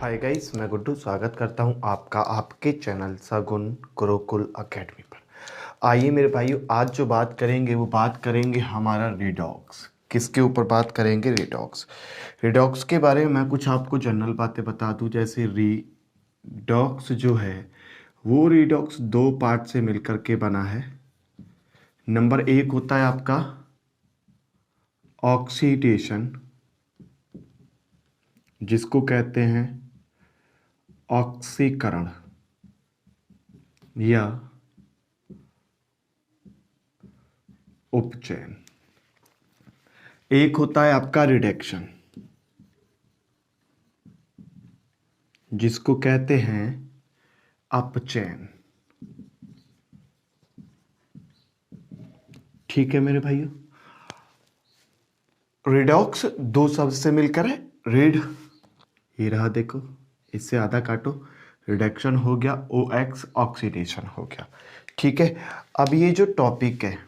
Hi guys, मैं गुड्डू स्वागत करता हूं आपका आपके चैनल सगुन गुरुकुल एकेडमी पर। आइए मेरे भाइयों, आज जो बात करेंगे वो बात करेंगे हमारा रिडॉक्स। किसके ऊपर बात करेंगे? रिडॉक्स। रिडॉक्स के बारे में मैं कुछ आपको जनरल बातें बता दूं। जैसे रिडॉक्स जो है वो रिडॉक्स दो पार्ट से मिलकर के बना है। नंबर एक होता है आपका ऑक्सीडेशन, जिसको कहते हैं ऑक्सीकरण या उपचयन। एक होता है आपका रिडक्शन, जिसको कहते हैं अपचयन। ठीक है मेरे भाइयों, रिडॉक्स दो शब्द से मिलकर है। रीड, ये रहा देखो, इससे आधा काटो, रिडक्शन हो गया, ओ एक्स ऑक्सीडेशन हो गया। ठीक है, अब ये जो टॉपिक है,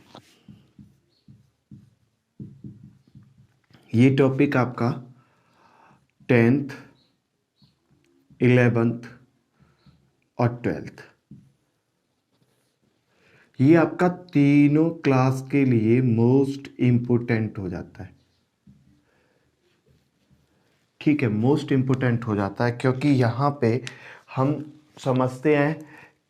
ये टॉपिक आपका 10th 11th और 12th, ये आपका तीनों क्लास के लिए मोस्ट इंपोर्टेंट हो जाता है। ठीक है, मोस्ट इंपोर्टेंट हो जाता है क्योंकि यहाँ पे हम समझते हैं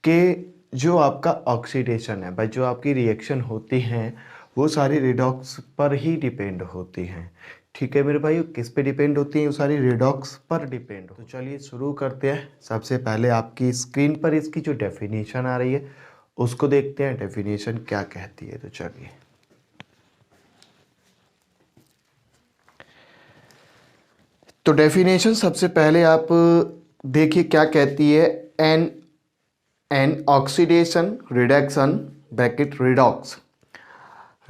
कि जो आपका ऑक्सीडेशन है भाई, जो आपकी रिएक्शन होती हैं वो सारी रिडॉक्स पर ही डिपेंड होती हैं। ठीक है मेरे भाई, किस पे डिपेंड होती हैं? वो सारी रिडॉक्स पर डिपेंड। तो चलिए शुरू करते हैं। सबसे पहले आपकी स्क्रीन पर इसकी जो डेफिनेशन आ रही है उसको देखते हैं, डेफिनेशन क्या कहती है। तो चलिए, तो डेफिनेशन सबसे पहले आप देखिए क्या कहती है। An an oxidation reduction bracket redox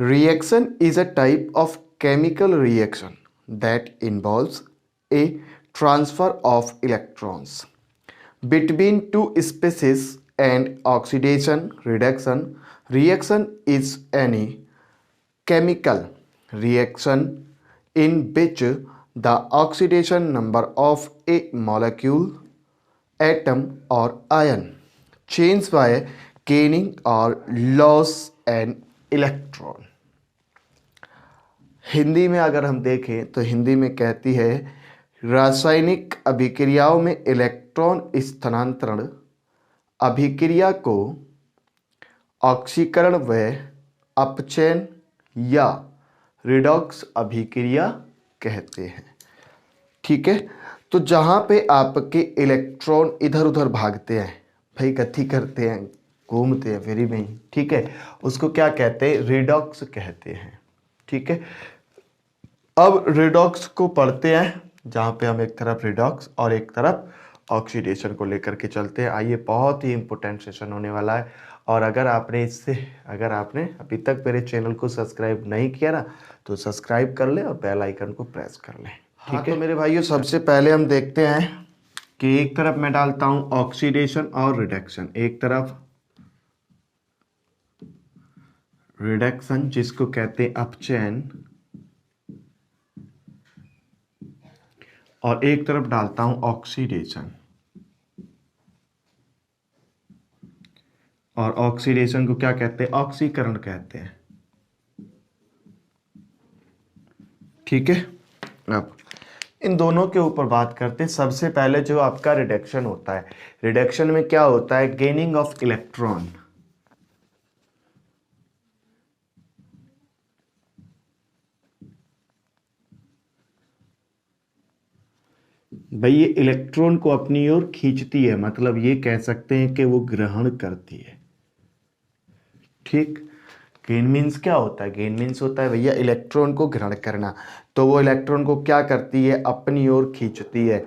reaction is a type of chemical reaction that involves a transfer of electrons between two species, and oxidation reduction reaction is any chemical reaction in which the oxidation number of a molecule, atom or ion change by gaining or loss an electron। Hindi में अगर हम देखें तो हिंदी में कहती है, रासायनिक अभिक्रियाओं में इलेक्ट्रॉन स्थानांतरण अभिक्रिया को ऑक्सीकरण व अपचयन या रिडॉक्स अभिक्रिया कहते हैं। ठीक है, तो जहाँ पे आपके इलेक्ट्रॉन इधर उधर भागते हैं भाई, गति करते हैं, घूमते हैं फ्री में ही, ठीक है, उसको क्या कहते हैं? रिडॉक्स कहते हैं। ठीक है, अब रिडॉक्स को पढ़ते हैं, जहाँ पे हम एक तरफ रिडॉक्स और एक तरफ ऑक्सीडेशन को लेकर के चलते हैं। आइए, बहुत ही इंपॉर्टेंट सेशन होने वाला है। और अगर आपने अभी तक मेरे चैनल को सब्सक्राइब नहीं किया ना, तो सब्सक्राइब कर ले और बेल आइकन को प्रेस कर ले। ठीक है, तो मेरे भाइयों सबसे पहले हम देखते हैं कि एक तरफ मैं डालता हूं ऑक्सीडेशन और रिडक्शन, एक तरफ रिडक्शन जिसको कहते हैं अपचयन, और एक तरफ डालता हूं ऑक्सीडेशन। और ऑक्सीडेशन को क्या कहते हैं? ऑक्सीकरण कहते हैं। ठीक है, अब इन दोनों के ऊपर बात करते हैं। सबसे पहले जो आपका रिडक्शन होता है, रिडक्शन में क्या होता है? Gaining of electron. भाई ये इलेक्ट्रॉन को अपनी ओर खींचती है, मतलब ये कह सकते हैं कि वो ग्रहण करती है। ठीक, गेन मीन्स क्या होता है? गेन मीन्स होता है भैया इलेक्ट्रॉन को ग्रहण करना। तो वो इलेक्ट्रॉन को क्या करती है? अपनी ओर खींचती है।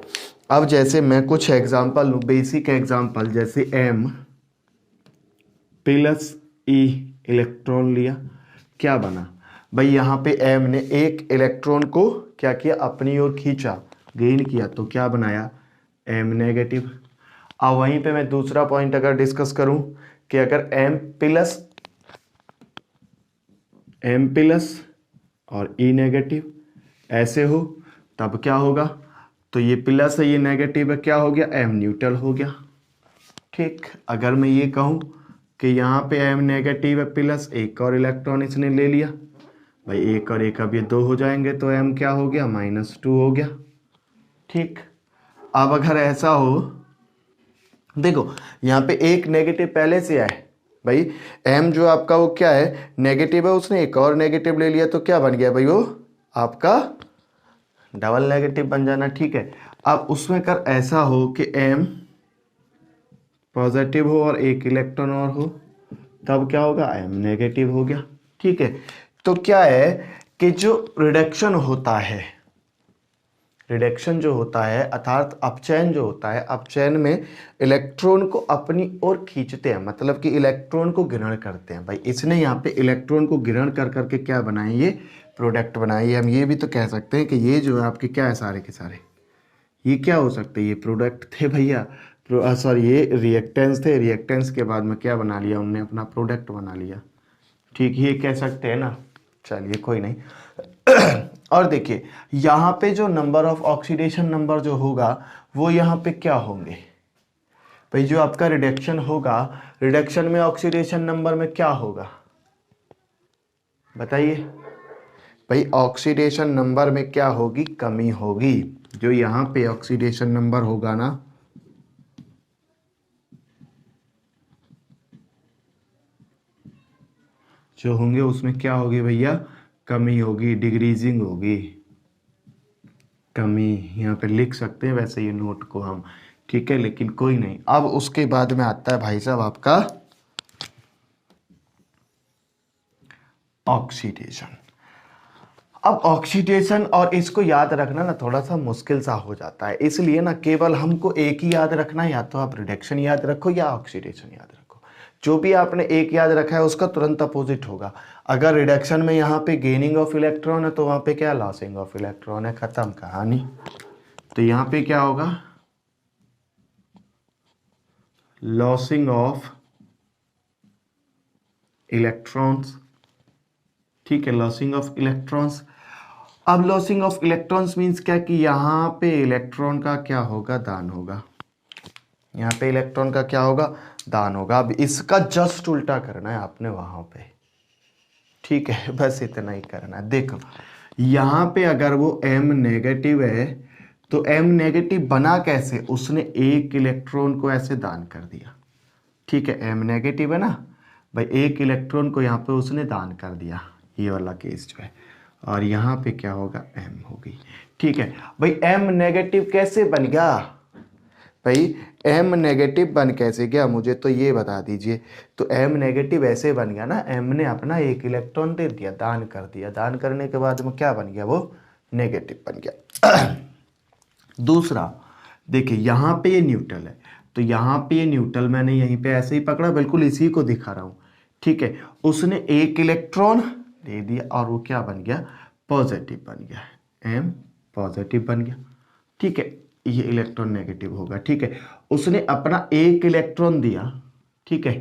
अब जैसे मैं कुछ एग्जांपल लूँ, बेसिक एग्जांपल, जैसे M प्लस E इलेक्ट्रॉन लिया, क्या बना भाई? यहाँ पे M ने एक इलेक्ट्रॉन को क्या किया? अपनी ओर खींचा, गेन किया, तो क्या बनाया? M negative. अब वहीं पे मैं दूसरा पॉइंट अगर डिस्कस करूं कि अगर M प्लस और E नेगेटिव ऐसे हो, तब क्या होगा? तो ये प्लस है, ये नेगेटिव है, क्या हो गया, m न्यूट्रल हो गया। ठीक, अगर मैं ये कहूँ कि यहाँ पे m नेगेटिव है प्लस एक और इलेक्ट्रॉन इसने ले लिया, भाई एक और एक अब ये 2 हो जाएंगे तो m क्या हो गया, -2 हो गया। ठीक, अब अगर ऐसा हो, देखो यहाँ पे एक नेगेटिव पहले से है, भाई m जो आपका वो क्या है, नेगेटिव है, उसने एक और नेगेटिव ले लिया तो क्या बन गया भाई, वो आपका डबल नेगेटिव बन जाना। ठीक है, अब उसमें कर ऐसा हो कि m पॉजिटिव हो और एक इलेक्ट्रॉन और हो, तब क्या होगा, m नेगेटिव हो गया। ठीक है, तो क्या है कि जो रिडक्शन होता है, रिडक्शन जो होता है अर्थात अपचयन जो होता है, अपचयन में इलेक्ट्रॉन को अपनी ओर खींचते हैं, मतलब कि इलेक्ट्रॉन को ग्रहण करते हैं। भाई इसने यहाँ पे इलेक्ट्रॉन को ग्रहण कर करके क्या बनाए, ये प्रोडक्ट बनाए। हम ये भी तो कह सकते हैं कि ये जो है आपके क्या है, सारे के सारे ये क्या हो सकते हैं, ये प्रोडक्ट थे भैया, सॉरी ये रिएक्टेंस थे, रिएक्टेंस के बाद में क्या बना लिया उनने, अपना प्रोडक्ट बना लिया। ठीक, ये कह सकते हैं ना, चलिए कोई नहीं। और देखिए यहाँ पे जो नंबर ऑफ ऑक्सीडेशन नंबर जो होगा वो यहाँ पे क्या होंगे, भाई जो आपका रिडक्शन होगा, रिडक्शन में ऑक्सीडेशन नंबर में क्या होगा बताइए, भाई ऑक्सीडेशन नंबर में क्या होगी, कमी होगी। जो यहाँ पे ऑक्सीडेशन नंबर होगा ना, जो होंगे उसमें क्या होगी भैया, कमी होगी, डिक्रीजिंग होगी, कमी यहाँ पे लिख सकते हैं वैसे ये नोट को हम। ठीक है, लेकिन कोई नहीं। अब उसके बाद में आता है भाई साहब आपका ऑक्सीडेशन। अब ऑक्सीडेशन, और इसको याद रखना ना थोड़ा सा मुश्किल सा हो जाता है, इसलिए ना केवल हमको एक ही याद रखना है, या तो आप रिडक्शन याद रखो या ऑक्सीडेशन याद रखो। जो भी आपने एक याद रखा है उसका तुरंत अपोजिट होगा। अगर रिडक्शन में यहाँ पे गेनिंग ऑफ इलेक्ट्रॉन है तो वहाँ पे क्या, लॉसिंग ऑफ इलेक्ट्रॉन है, खत्म कहानी। तो यहाँ पे क्या होगा, लॉसिंग ऑफ इलेक्ट्रॉन्स। ठीक है, लॉसिंग ऑफ इलेक्ट्रॉन्स। अब लॉसिंग ऑफ इलेक्ट्रॉन्स मीन्स क्या, कि यहाँ पे इलेक्ट्रॉन का क्या होगा, दान होगा। यहाँ पे इलेक्ट्रॉन का क्या होगा, दान होगा। अब इसका जस्ट उल्टा करना है आपने वहां पे। ठीक है, बस इतना ही करना है। देखो यहाँ पे अगर वो m नेगेटिव है तो m नेगेटिव बना कैसे, उसने एक इलेक्ट्रॉन को ऐसे दान कर दिया। ठीक है, m नेगेटिव है ना भाई, एक इलेक्ट्रॉन को यहाँ पे उसने दान कर दिया, ये वाला केस जो है। और यहाँ पे क्या होगा, m होगी। ठीक है भाई, m नेगेटिव कैसे बन गया, भाई m नेगेटिव बन कैसे गया, मुझे तो ये बता दीजिए। तो m नेगेटिव ऐसे बन गया ना, m ने अपना एक इलेक्ट्रॉन दे दिया, दान कर दिया, दान करने के बाद में क्या बन गया, वो नेगेटिव बन गया। दूसरा देखिए, यहाँ पे ये न्यूट्रल है, तो यहाँ पे ये न्यूट्रल मैंने यहीं पे ऐसे ही पकड़ा, बिल्कुल इसी को दिखा रहा हूँ। ठीक है, उसने एक इलेक्ट्रॉन दे दिया और वो क्या बन गया, पॉजिटिव बन गया, m पॉजिटिव बन गया। ठीक है, ये इलेक्ट्रॉन नेगेटिव होगा। ठीक है, उसने अपना एक इलेक्ट्रॉन दिया। ठीक है,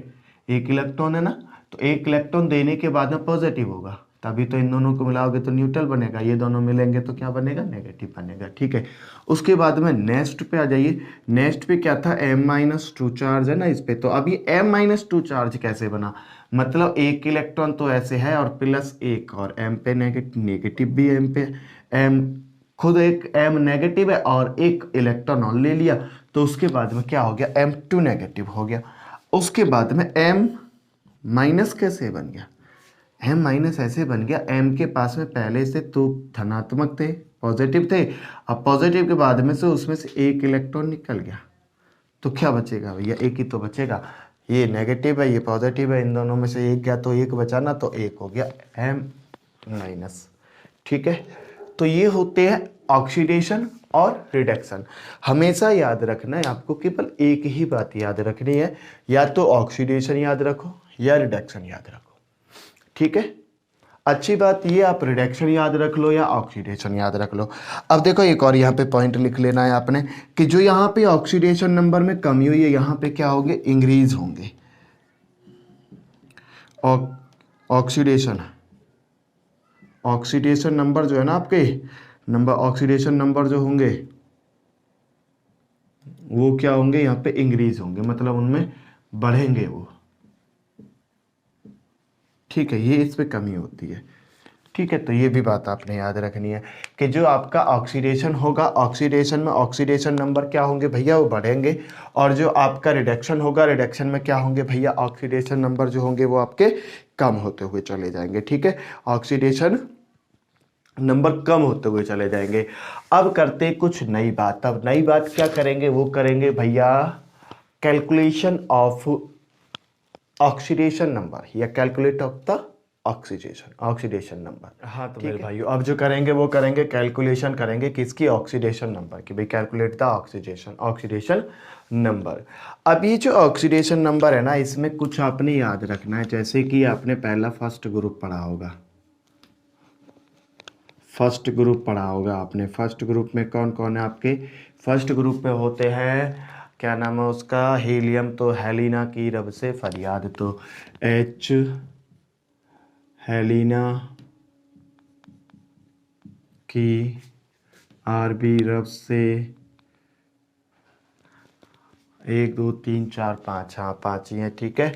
एक इलेक्ट्रॉन है ना, तो एक इलेक्ट्रॉन देने के बाद में पॉजिटिव होगा, तभी तो इन दोनों को मिलाओगे तो न्यूट्रल बनेगा, ये दोनों मिलेंगे तो क्या बनेगा, नेगेटिव बनेगा। ठीक है, उसके बाद में नेक्स्ट पे आ जाइए। नेक्स्ट पे क्या था, m-2 चार्ज है ना इस पे, तो अब ये m-2 चार्ज कैसे बना, मतलब एक इलेक्ट्रॉन तो ऐसे है और प्लस एक और m पे नेगेटिव भी m पे, m खुद एक m नेगेटिव है और एक इलेक्ट्रॉन और ले लिया, तो उसके बाद में क्या हो गया, m2 नेगेटिव हो गया। उसके बाद में m माइनस कैसे बन गया, m माइनस ऐसे बन गया, m के पास में पहले से तो धनात्मक थे, पॉजिटिव थे, अब पॉजिटिव के बाद में से उसमें से एक इलेक्ट्रॉन निकल गया, तो क्या बचेगा भैया, एक ही तो बचेगा। ये नेगेटिव है, ये पॉजिटिव है, इन दोनों में से एक गया तो एक बचा ना, तो एक हो गया m माइनस। ठीक है, तो ये होते हैं ऑक्सीडेशन और रिडक्शन। हमेशा याद रखना है आपको, केवल एक ही बात याद रखनी है, या तो ऑक्सीडेशन याद रखो या रिडक्शन याद रखो। ठीक है, अच्छी बात ये, आप रिडक्शन याद रख लो या ऑक्सीडेशन याद रख लो। अब देखो एक और यहाँ पे पॉइंट लिख लेना है आपने, कि जो यहाँ पे ऑक्सीडेशन नंबर में कमी हुई है, यहाँ पे क्या होंगे, इंक्रीज होंगे। ऑक्सीडेशन नंबर जो है ना आपके, नंबर ऑक्सीडेशन नंबर जो होंगे वो क्या होंगे, यहाँ पे इंक्रीज होंगे, मतलब उनमें बढ़ेंगे वो। ठीक है, ये इस पे कमी होती है। ठीक है, तो ये भी बात आपने याद रखनी है कि जो आपका ऑक्सीडेशन होगा, ऑक्सीडेशन में ऑक्सीडेशन नंबर क्या होंगे भैया, वो बढ़ेंगे। और जो आपका रिडक्शन होगा, रिडक्शन में क्या होंगे भैया, ऑक्सीडेशन नंबर जो होंगे वो आपके कम होते हुए चले जाएंगे। ठीक है, ऑक्सीडेशन नंबर कम होते हुए चले जाएंगे। अब करते कुछ नई बात। अब नई बात क्या करेंगे, वो करेंगे भैया कैलकुलेशन ऑफ ऑक्सीडेशन नंबर या calculate of the oxidation number. हाँ तो मेरे भाइयों, अब जो करेंगे वो करेंगे कैलकुलेशन करेंगे किसकी, ऑक्सीडेशन नंबर की। भाई कैलकुलेट द ऑक्सीडेशन नंबर। अब ये जो ऑक्सीडेशन नंबर है ना, इसमें कुछ आपने याद रखना है। जैसे कि आपने पहला फर्स्ट ग्रुप पढ़ा होगा, फर्स्ट ग्रुप पढ़ा होगा आपने। फर्स्ट ग्रुप में कौन कौन है आपके, फर्स्ट ग्रुप में होते हैं, क्या नाम है उसका, हीलियम। तो हेलिना की रब से फरियाद, तो एच हेलिना की आरबी रब से 1 2 3 4 5, हाँ 5 ही है। ठीक है,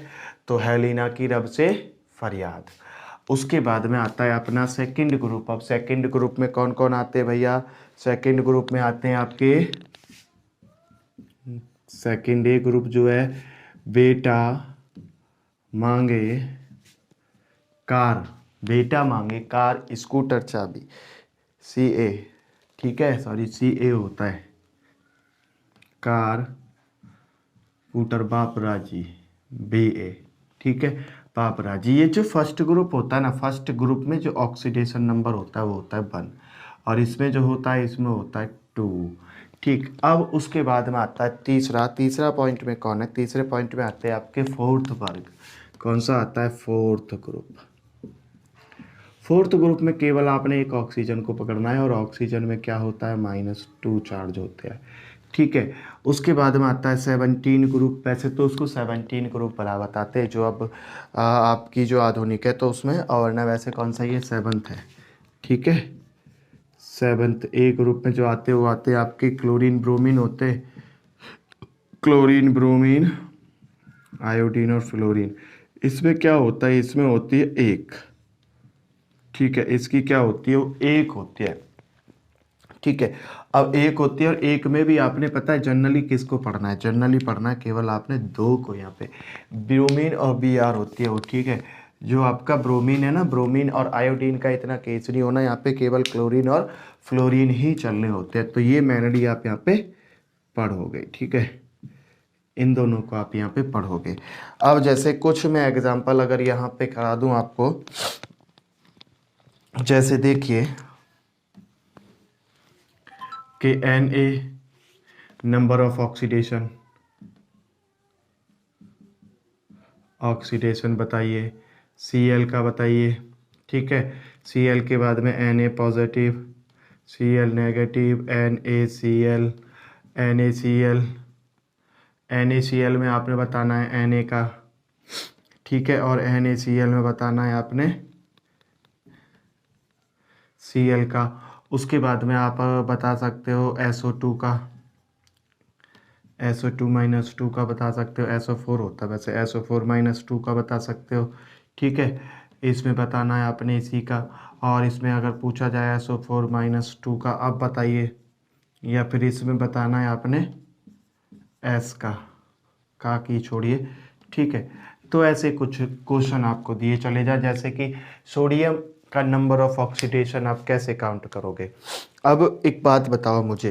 तो हेलिना की रब से फरियाद। उसके बाद में आता है अपना सेकंड ग्रुप। अब सेकंड ग्रुप में कौन कौन आते हैं भैया, सेकंड ग्रुप में आते हैं आपके, सेकंड ए ग्रुप जो है, बेटा मांगे कार, बेटा मांगे कार स्कूटर चाबी, सी ए। ठीक है, सॉरी सी ए होता है, कार स्कूटर बाप राजी, बी ए। ठीक है, बाप राजी। ये जो फर्स्ट ग्रुप होता है ना, फर्स्ट ग्रुप में जो ऑक्सीडेशन नंबर होता है वो होता है 1, और इसमें जो होता है इसमें होता है 2। ठीक, अब उसके बाद में आता है तीसरा पॉइंट में कौन है, तीसरे पॉइंट में आते हैं आपके फोर्थ वर्ग। कौन सा आता है, फोर्थ ग्रुप। फोर्थ ग्रुप में केवल आपने एक ऑक्सीजन को पकड़ना है, और ऑक्सीजन में क्या होता है, -2 चार्ज होते हैं। ठीक है, उसके बाद में आता है 17 ग्रुप। वैसे तो उसको 17 ग्रुप बना बताते हैं, जो अब आपकी जो आधुनिक है तो उसमें, और ना वैसे कौन सा, ये 7th है। ठीक है, 7th ए ग्रुप में जो आते हैं वो आते हैं आपके क्लोरीन ब्रोमीन होते हैं, क्लोरीन ब्रोमीन आयोडीन और फ्लोरीन। इसमें क्या होता है, इसमें होती है 1। ठीक है, इसकी क्या होती है, वो 1 होती है। ठीक है, अब 1 होती है, और 1 में भी आपने पता है जनरली किसको पढ़ना है, जनरली पढ़ना है केवल आपने 2 को। यहाँ पे ब्रोमीन और बी आर होती है वो। ठीक है, जो आपका ब्रोमीन है ना, ब्रोमीन और आयोडीन का इतना केस नहीं होना, यहाँ पे केवल क्लोरीन और फ्लोरीन ही चलने होते हैं। तो ये मैनली आप यहाँ पे पढ़ोगे। ठीक है, इन दोनों को आप यहाँ पे पढ़ोगे। अब जैसे कुछ मैं एग्जाम्पल अगर यहाँ पे करा दूँ आपको, जैसे देखिए कि Na नंबर ऑफ ऑक्सीडेशन बताइए, Cl का बताइए। ठीक है, Cl के बाद में Na positive, Cl negative, NaCl में आपने बताना है Na का। ठीक है, और NaCl में बताना है आपने Cl का। उसके बाद में आप बता सकते हो SO2 का, SO2-2 का बता सकते हो, SO4 होता है वैसे, SO4-2 का बता सकते हो। ठीक है, इसमें बताना है आपने इसी का। और इसमें अगर पूछा जाए SO4-2 का, अब बताइए, या फिर इसमें बताना है आपने S का की छोड़िए। ठीक है, तो ऐसे कुछ क्वेश्चन आपको दिए चले जा, जैसे कि सोडियम का नंबर ऑफ ऑक्सीडेशन आप कैसे काउंट करोगे। अब एक बात बताओ मुझे,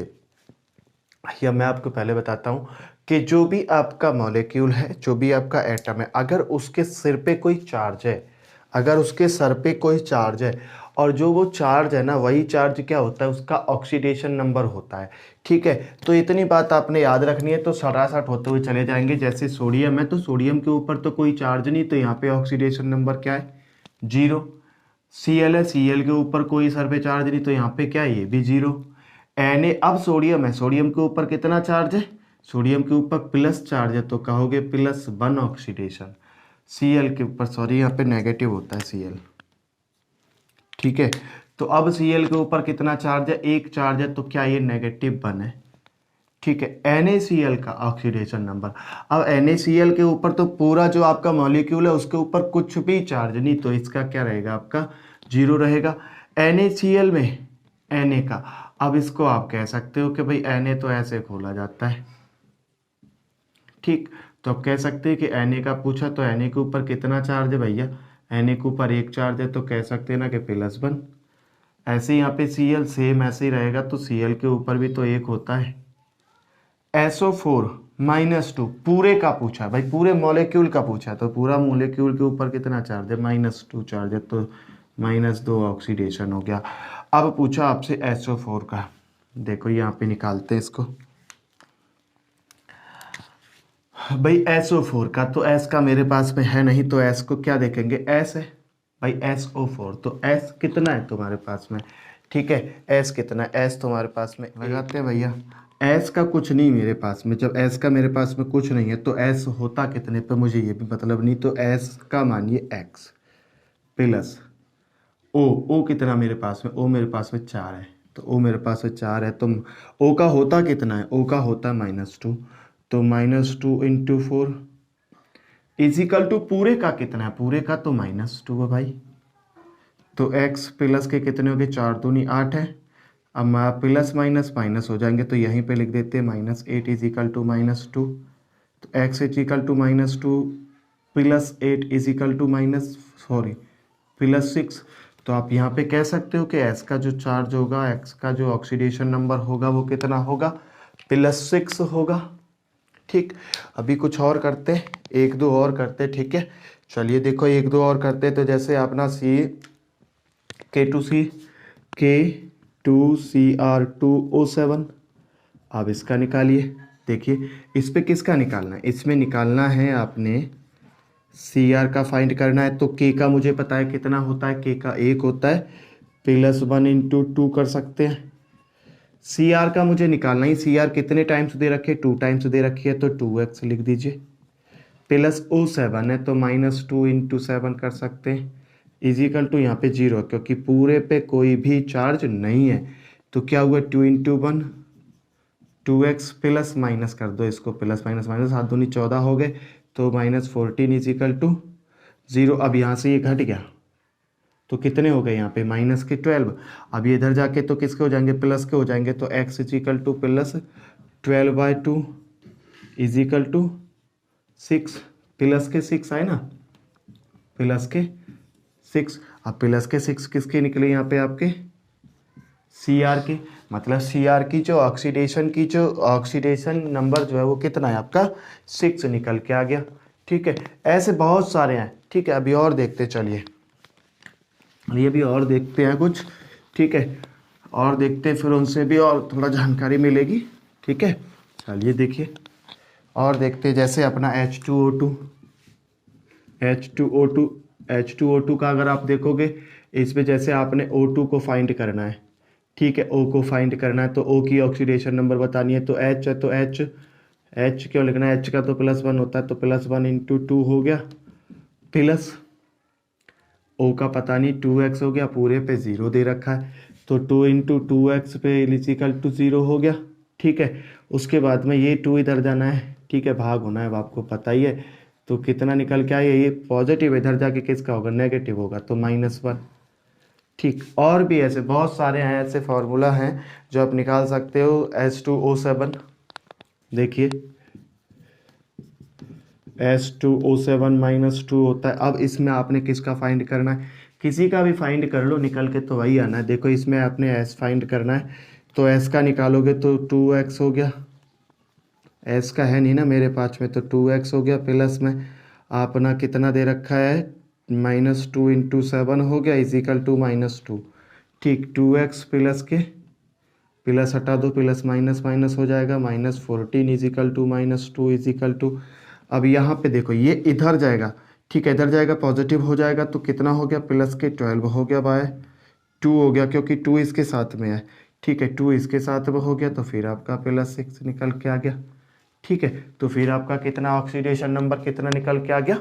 या मैं आपको पहले बताता हूँ कि जो भी आपका मॉलिक्यूल है, जो भी आपका एटम है, अगर उसके सिर पे कोई चार्ज है, अगर उसके सर पे कोई चार्ज है, और जो वो चार्ज है ना, वही चार्ज क्या होता है, उसका ऑक्सीडेशन नंबर होता है। ठीक है, तो इतनी बात आपने याद रखनी है। तो 67 होते हुए चले जाएंगे। जैसे सोडियम है, तो सोडियम के ऊपर तो कोई चार्ज नहीं, तो यहाँ पे ऑक्सीडेशन नंबर क्या है, 0। Cl है, Cl के ऊपर कोई सर पे चार्ज नहीं, तो यहाँ पे क्या है, ये भी 0। Na, अब सोडियम है, सोडियम के ऊपर कितना चार्ज है, सोडियम के ऊपर प्लस चार्ज है, तो कहोगे +1 ऑक्सीडेशन। Cl के ऊपर, सॉरी यहाँ पे नेगेटिव होता है Cl। ठीक है, तो अब Cl के ऊपर कितना चार्ज है, 1 चार्ज है, तो क्या ये -1 है। ठीक है, NaCl का ऑक्सीडेशन नंबर। अब NaCl के ऊपर तो पूरा जो आपका मॉलिक्यूल है उसके ऊपर कुछ भी चार्ज नहीं, तो इसका क्या रहेगा, आपका 0 रहेगा। NaCl में Na का, अब इसको आप कह सकते हो कि भाई Na तो ऐसे खोला जाता है, ठीक। तो आप कह सकते हैं कि Na का पूछा तो Na के ऊपर कितना चार्ज है भैया, Na के ऊपर 1 चार्ज है, तो कह सकते हैं ना कि +1। ऐसे ही यहाँ पे Cl सेम ऐसे ही रहेगा, तो Cl के ऊपर भी तो 1 होता है। SO4 -2 पूरे का पूछा भाई, पूरे मॉलिक्यूल का पूछा, तो पूरा मॉलिक्यूल के ऊपर कितना चार्ज है, -2 चार्ज है, तो -2 ऑक्सीडेशन हो गया। अब पूछा आपसे SO4 का, देखो यहाँ पे निकालते हैं इसको भाई। SO4 का तो S का मेरे पास में है नहीं, तो S को क्या देखेंगे, S है भाई, SO4, तो S कितना है तुम्हारे पास में, ठीक है, S कितना है, S तुम्हारे पास में लगाते हैं भैया। S का कुछ नहीं मेरे पास में, जब S का मेरे पास में कुछ नहीं है तो S होता कितने पे मुझे ये भी मतलब नहीं, तो S का मानिए X प्लस O कितना मेरे पास में, O मेरे पास में 4 है, तो O मेरे पास में 4 है, तो O का होता कितना है, O का होता है -2, तो -2 × 4 इजिकल टू पूरे का कितना है, पूरे का तो -2 है भाई, तो x प्लस के कितने हो गए, 4 दूनी 8 है। अब प्लस माइनस माइनस हो जाएंगे, तो यहीं पे लिख देते हैं -8 इजिकल टू -2, तो x equal to -2 + 8 equal to +6। तो आप यहाँ पे कह सकते हो कि s का जो चार्ज होगा, x का जो ऑक्सीडेशन नंबर होगा वो कितना होगा, +6 होगा, ठीक। अभी कुछ और करते, 1-2 और करते, ठीक है। चलिए देखो 1-2 और करते, तो जैसे अपना K2CR2O7, अब इसका निकालिए। देखिए इस पे किसका निकालना है, इसमें निकालना है आपने Cr का फाइंड करना है, तो K का मुझे पता है कितना होता है, K का 1 होता है, +1 × 2 कर सकते हैं। Cr का मुझे निकालना ही, Cr कितने टाइम्स दे रखे, 2 टाइम्स दे रखी है, तो 2x लिख दीजिए, प्लस O7 है तो -2 × 7 कर सकते हैं, इजिकल टू यहाँ पे 0, क्योंकि पूरे पे कोई भी चार्ज नहीं है, तो क्या हुआ 2 × 1 2x प्लस माइनस कर दो इसको, प्लस माइनस माइनस 7 दूनी 14 हो गए, तो -14 इजिकल टू 0। अब यहाँ से ये घट गया, तो कितने हो गए यहाँ पे -12। अब ये इधर जाके तो किसके हो जाएंगे, प्लस के हो जाएंगे, तो x equal to +12/2 equal to 6, plus के 6 आए ना, प्लस के 6। अब प्लस के 6 किसके निकले यहाँ पे, आपके Cr के, मतलब Cr की जो ऑक्सीडेशन नंबर जो है वो कितना है आपका, 6 निकल के आ गया, ठीक है। ऐसे बहुत सारे हैं, ठीक है। अभी और देखते चलिए, ये भी और देखते हैं कुछ, ठीक है, और देखते हैं, फिर उनसे भी और थोड़ा जानकारी मिलेगी, ठीक है। चलिए देखिए और देखते हैं, जैसे अपना H2O2 का अगर आप देखोगे, इसमें जैसे आपने O2 को फाइंड करना है, ठीक है, O को फाइंड करना है, तो O की ऑक्सीडेशन नंबर बतानी है, तो H है, तो H क्यों लिखना है, H का तो +1 होता है, तो +1 × 2 हो गया, प्लस O का पता नहीं 2x हो गया, पूरे पे 0 दे रखा है, तो 2 × 2x पे इजिकल टू 0 हो गया, ठीक है। उसके बाद में ये 2 इधर जाना है, ठीक है, भाग होना है, अब आपको पता ही है, तो कितना निकल के आया, ये पॉजिटिव इधर जाके किसका होगा, नेगेटिव होगा, तो -1, ठीक। और भी ऐसे बहुत सारे हैं, ऐसे फार्मूला हैं जो आप निकाल सकते हो। H2O7 देखिए, H2O7 -2 होता है। अब इसमें आपने किसका फाइंड करना है, किसी का भी फाइंड कर लो, निकल के तो वही आना है। देखो इसमें आपने S फाइंड करना है, तो S का निकालोगे तो 2x हो गया, S का है नहीं ना मेरे पास में, तो 2x हो गया, प्लस में अपना कितना दे रखा है, -2 × 7 हो गया, इजिकल टू -2, ठीक। 2x प्लस के प्लस हटा दो, प्लस माइनस माइनस हो जाएगा, -14 इजिकल टू -2 इजिकल टू, अब यहाँ पे देखो ये इधर जाएगा, ठीक है, इधर जाएगा, पॉजिटिव हो जाएगा, तो कितना हो गया, प्लस के 12 हो गया, बाय 2 हो गया, क्योंकि 2 इसके साथ में है, ठीक है, 2 इसके साथ में हो गया, तो फिर आपका +6 निकल के आ गया, ठीक है। तो फिर आपका कितना ऑक्सीडेशन नंबर कितना निकल के आ गया,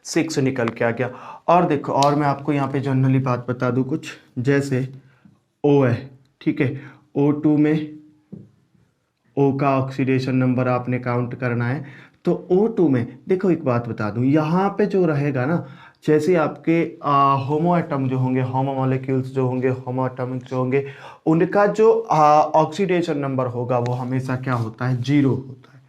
6 निकल के आ गया। और देखो, और मैं आपको यहाँ पे जनरली बात बता दूँ कुछ, जैसे O है, ठीक है, O2 में O का ऑक्सीडेशन नंबर आपने काउंट करना है। तो O2 में देखो एक बात बता दूं, यहाँ पे जो रहेगा ना, जैसे आपके होमो एटम जो होंगे, होमो मॉलिक्यूल्स जो होंगे, होमो एटॉमिक जो होंगे, उनका जो ऑक्सीडेशन नंबर होगा वो हमेशा क्या होता है, 0 होता है।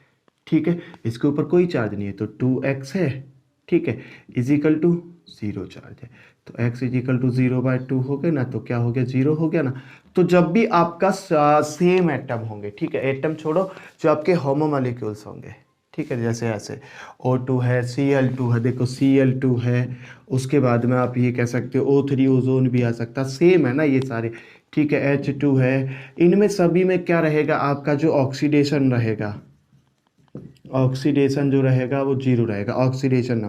ठीक है, इसके ऊपर कोई चार्ज नहीं है तो 2x है, ठीक है, इजिकल टू 0 चार्ज है, तो x इजिकल टू 0/2 हो गया ना, तो क्या हो गया, 0 हो गया ना। तो जब भी आपका सेम एटम होंगे, ठीक है, एटम छोड़ो, जो आपके होमो मॉलिक्यूल्स होंगे, ठीक है, जैसे ऐसे O2 है, Cl2 है, देखो Cl2 है, उसके बाद में आप ये कह सकते हो O3 ओजोन भी आ सकता, सेम है ना ये सारे, ठीक है, H2 है, इनमें सभी में क्या रहेगा, आपका जो ऑक्सीडेशन रहेगा, ऑक्सीडेशन जो रहेगा वो 0 रहेगा, ऑक्सीडेशन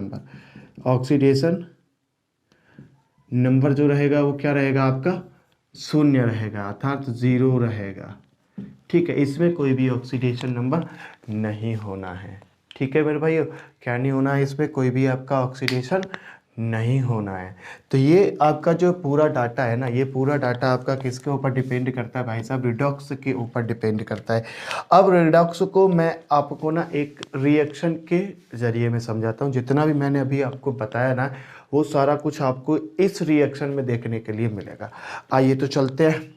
नंबर जो रहेगा वो क्या रहेगा, आपका 0 रहेगा, अर्थात 0 रहेगा। ठीक है, इसमें कोई भी ऑक्सीडेशन नंबर नहीं होना है। ठीक है मेरे भाइयों, क्या नहीं होना है, इसमें कोई भी आपका ऑक्सीडेशन नहीं होना है। तो ये आपका जो पूरा डाटा है ना, ये पूरा डाटा आपका किसके ऊपर डिपेंड करता है भाई साहब, रिडॉक्स के ऊपर डिपेंड करता है। अब रिडॉक्स को मैं आपको ना एक रिएक्शन के ज़रिए में समझाता हूँ। जितना भी मैंने अभी आपको बताया ना, वो सारा कुछ आपको इस रिएक्शन में देखने के लिए मिलेगा। आइए तो चलते हैं,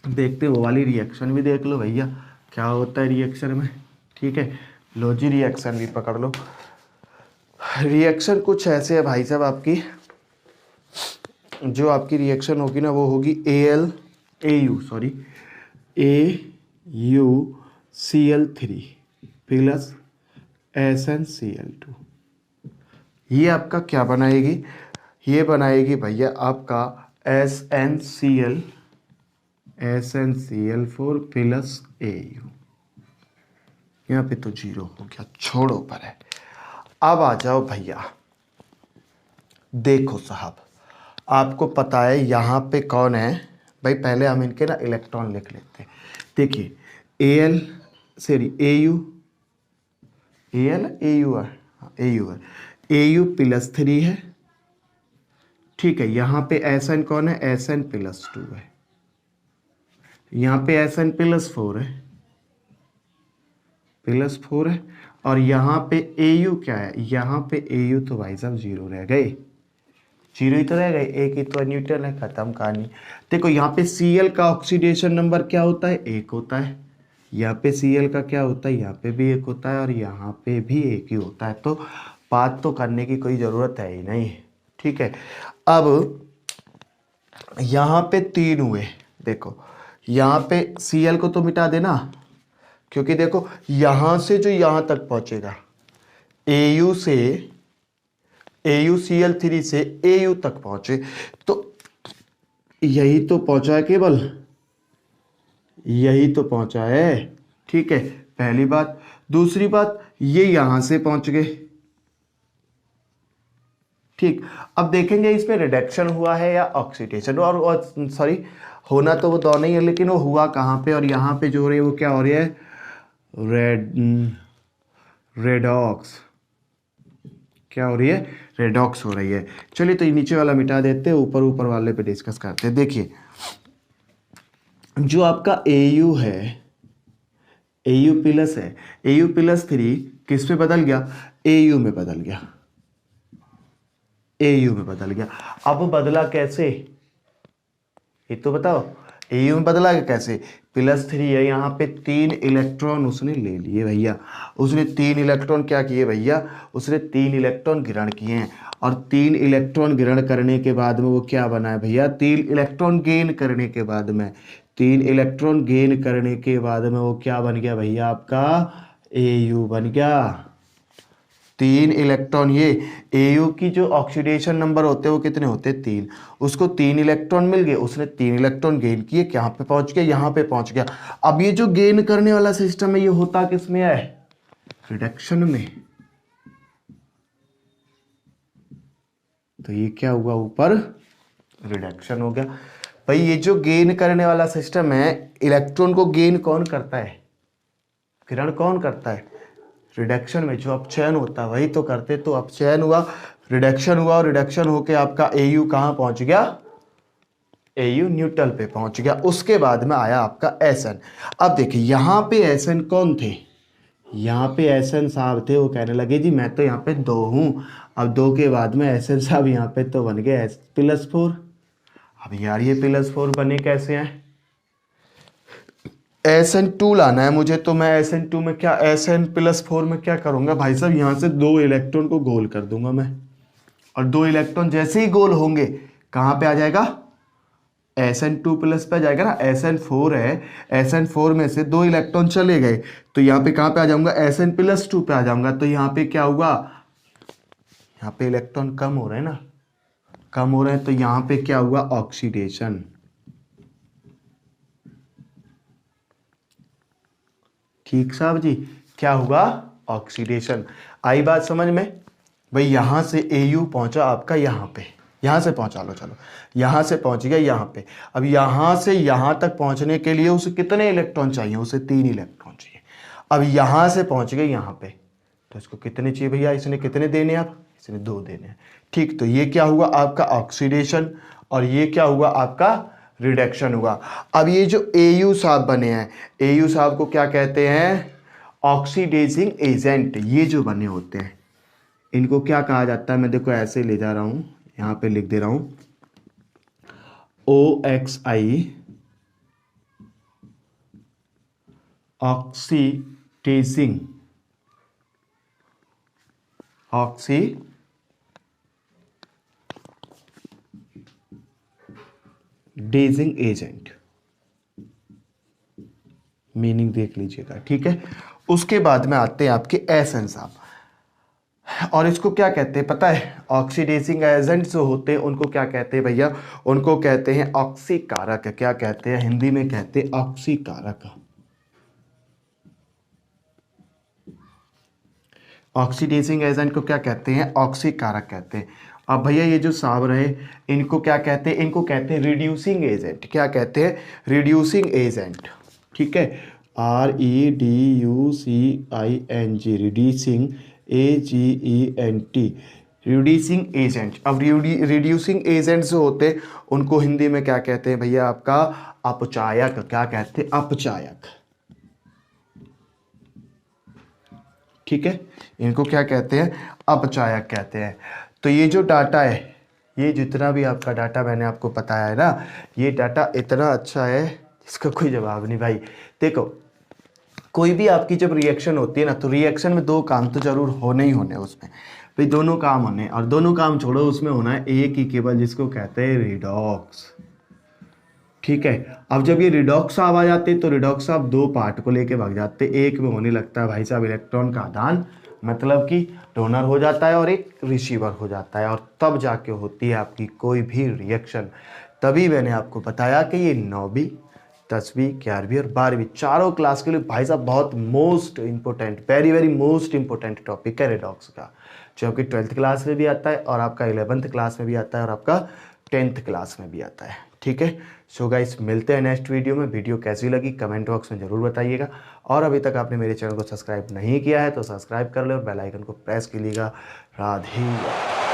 देखते वो वाली रिएक्शन भी देख लो भैया, क्या होता है रिएक्शन में। ठीक है, लो जी रिएक्शन भी पकड़ लो। रिएक्शन कुछ ऐसे है भाई साहब, आपकी जो आपकी रिएक्शन होगी ना, वो होगी AuCl3 प्लस SnCl2। ये आपका क्या बनाएगी, ये बनाएगी भैया आपका SnCl4 प्लस Au। यहाँ पे तो 0 हो गया, छोड़ो पर है। अब आ जाओ भैया, देखो साहब, आपको पता है यहाँ पे कौन है भाई, पहले हम इनके ना इलेक्ट्रॉन लिख लेते हैं। देखिए Au+3 है, ठीक है, यहाँ पे Sn कौन है, Sn+2 है, यहाँ पे Sn+4 है, +4 है, और यहाँ पे Au क्या है, यहाँ पे Au तो भाई साहब 0 रह गए, 0 ही तो रह गए, एक ही तो न्यूट्रल है, खत्म कहानी। देखो यहाँ पे Cl का ऑक्सीडेशन नंबर क्या होता है, 1 होता है, यहाँ पे Cl का क्या होता है, यहाँ पे भी 1 होता है, और यहाँ पे भी 1 ही होता है, तो बात तो करने की कोई ज़रूरत है ही नहीं। ठीक है, अब यहाँ पे 3 हुए, देखो यहाँ पे Cl को तो मिटा देना, क्योंकि देखो यहाँ से जो यहाँ तक पहुँचेगा, AuCl3 से Au तक पहुँचे, तो यही तो पहुँचा है, केवल यही तो पहुँचा है। ठीक है, पहली बात। दूसरी बात, ये यहाँ से पहुँच गए। ठीक, अब देखेंगे इसमें रिडक्शन हुआ है या ऑक्सीडेशन, और सॉरी, होना तो वो दोनों ही है, लेकिन वो हुआ कहाँ पे, और यहाँ पे जो हो रही है वो क्या हो रही है, रेडॉक्स। क्या हो रही है, रेडॉक्स हो रही है। चलिए तो ये नीचे वाला मिटा देते हैं, ऊपर ऊपर वाले पे डिस्कस करते हैं। देखिए जो आपका Au है, Au प्लस है, Au+3 किस पे बदल गया, Au में बदल गया, Au में बदल गया। अब बदला कैसे, ये तो बताओ, Au में बदला कैसे, +3 है, यहाँ पे 3 इलेक्ट्रॉन उसने ले लिए भैया, उसने 3 इलेक्ट्रॉन क्या किए भैया, उसने 3 इलेक्ट्रॉन ग्रहण किए हैं, और 3 इलेक्ट्रॉन ग्रहण करने के बाद में वो क्या बना है भैया, 3 इलेक्ट्रॉन गेन करने के बाद में, 3 इलेक्ट्रॉन गेन करने के बाद में वो क्या बन गया भैया, आपका Au बन गया। 3 इलेक्ट्रॉन, ये Au की जो ऑक्सीडेशन नंबर होते हैं वो कितने होते हैं, 3, उसको 3 इलेक्ट्रॉन मिल गए, उसने 3 इलेक्ट्रॉन गेन किए, कहाँ पे पहुंच गया, यहाँ पे पहुंच गया। अब ये जो गेन करने वाला सिस्टम है, ये होता किस में है, रिडक्शन में। तो ये क्या हुआ, ऊपर रिडक्शन हो गया। भाई ये जो गेन करने वाला सिस्टम है, इलेक्ट्रॉन को गेन कौन करता है, ग्रहण कौन करता है, रिडक्शन में जो अपचयन होता है वही तो करते। तो अपचयन हुआ, रिडक्शन हुआ, और रिडक्शन होके आपका Au कहाँ पहुंच गया, Au न्यूट्रल पे पहुंच गया। उसके बाद में आया आपका Sn। अब देखिए यहाँ पे Sn कौन थे, यहाँ पे Sn साहब थे, वो कहने लगे जी मैं तो यहाँ पे 2 हूँ। अब 2 के बाद में Sn साहब यहाँ पे तो बन गए S+4। अब यार ये +4 बने कैसे हैं, Sn2 लाना है मुझे, तो मैं Sn2 में क्या, Sn+4 में क्या करूँगा भाई साहब, यहाँ से 2 इलेक्ट्रॉन को गोल कर दूंगा मैं, और 2 इलेक्ट्रॉन जैसे ही गोल होंगे कहाँ पे आ जाएगा, Sn2 प्लस पे आ जाएगा ना। Sn4 है, Sn4 में से 2 इलेक्ट्रॉन चले गए तो यहाँ पे कहाँ पे आ जाऊंगा, Sn+2 पे आ जाऊंगा। तो यहाँ पे क्या हुआ, यहाँ पे इलेक्ट्रॉन कम हो रहे हैं ना, कम हो रहे हैं, तो यहाँ पे क्या हुआ, ऑक्सीडेशन। ठीक साहब जी, क्या हुआ, ऑक्सीडेशन। आई बात समझ में भाई। यहां से Au पहुंचा आपका यहाँ पे, यहां से पहुंचा लो, चलो यहां से पहुंच गया यहाँ पे। अब यहां से यहां तक पहुंचने के लिए उसे कितने इलेक्ट्रॉन चाहिए, उसे 3 इलेक्ट्रॉन चाहिए। अब यहां से पहुंच गए यहाँ पे, तो इसको कितने चाहिए भैया, इसने कितने देने, आप इसने 2 देने हैं। ठीक, तो ये क्या हुआ आपका ऑक्सीडेशन, और ये क्या हुआ आपका रिडक्शन हुआ। अब ये जो Au साहब बने हैं, Au साहब को क्या कहते हैं, ऑक्सीडाइजिंग एजेंट। ये जो बने होते हैं इनको क्या कहा जाता है, मैं देखो ऐसे ले जा रहा हूं, यहां पे लिख दे रहा हूं OXI, ऑक्सीडाइजिंग एजेंट, मीनिंग देख लीजिएगा, ठीक है। उसके बाद में आते हैं आपके Sn साहब, और इसको क्या कहते हैं पता है, ऑक्सीडाइजिंग एजेंट जो होते हैं उनको क्या कहते हैं भैया, उनको कहते हैं ऑक्सीकारक। क्या कहते हैं, हिंदी में कहते हैं ऑक्सीकारक। ऑक्सीडाइजिंग एजेंट को क्या कहते हैं, ऑक्सीकारक कहते हैं। अब भैया ये जो साहब रहे इनको क्या कहते हैं, इनको कहते हैं रिड्यूसिंग एजेंट। क्या कहते हैं, रिड्यूसिंग एजेंट, ठीक है। REDUCING, reducing, AGENT, reducing agent. अब रिड्यूसिंग एजेंट जो होते हैं उनको हिंदी में क्या कहते हैं भैया, आपका अपचायक। क्या कहते हैं, अपचायक, ठीक है। इनको क्या कहते हैं, अपचायक कहते हैं। तो ये जो डाटा है, ये जितना भी आपका डाटा मैंने आपको बताया है ना, ये डाटा इतना अच्छा है इसका कोई जवाब नहीं भाई। देखो कोई भी आपकी जब रिएक्शन होती है ना, तो रिएक्शन में 2 काम तो जरूर होने ही होने उसमें भाई, दोनों काम होने, और दोनों काम छोड़ो उसमें होना है एक ही केवल, जिसको कहते हैं रिडॉक्स, ठीक है। अब जब ये रिडॉक्स साहब आ जाते तो रिडॉक्स साहब 2 पार्ट को लेके भाग जाते, एक में होने लगता है भाई साहब इलेक्ट्रॉन का आदान, मतलब कि डोनर हो जाता है और एक रिसीवर हो जाता है, और तब जाके होती है आपकी कोई भी रिएक्शन। तभी मैंने आपको बताया कि ये 9वीं 10वीं 11वीं और 12वीं चारों क्लास के लिए भाई साहब बहुत most important, very very most important topic है रिडॉक्स का, जो आपकी 12th क्लास में भी आता है, और आपका 11th क्लास में भी आता है, और आपका 10th क्लास में भी आता है, ठीक है। सो गाइस मिलते हैं नेक्स्ट वीडियो में। वीडियो कैसी लगी कमेंट बॉक्स में ज़रूर बताइएगा, और अभी तक आपने मेरे चैनल को सब्सक्राइब नहीं किया है तो सब्सक्राइब कर लो और बेल आइकन को प्रेस कीजिएगा। राधे।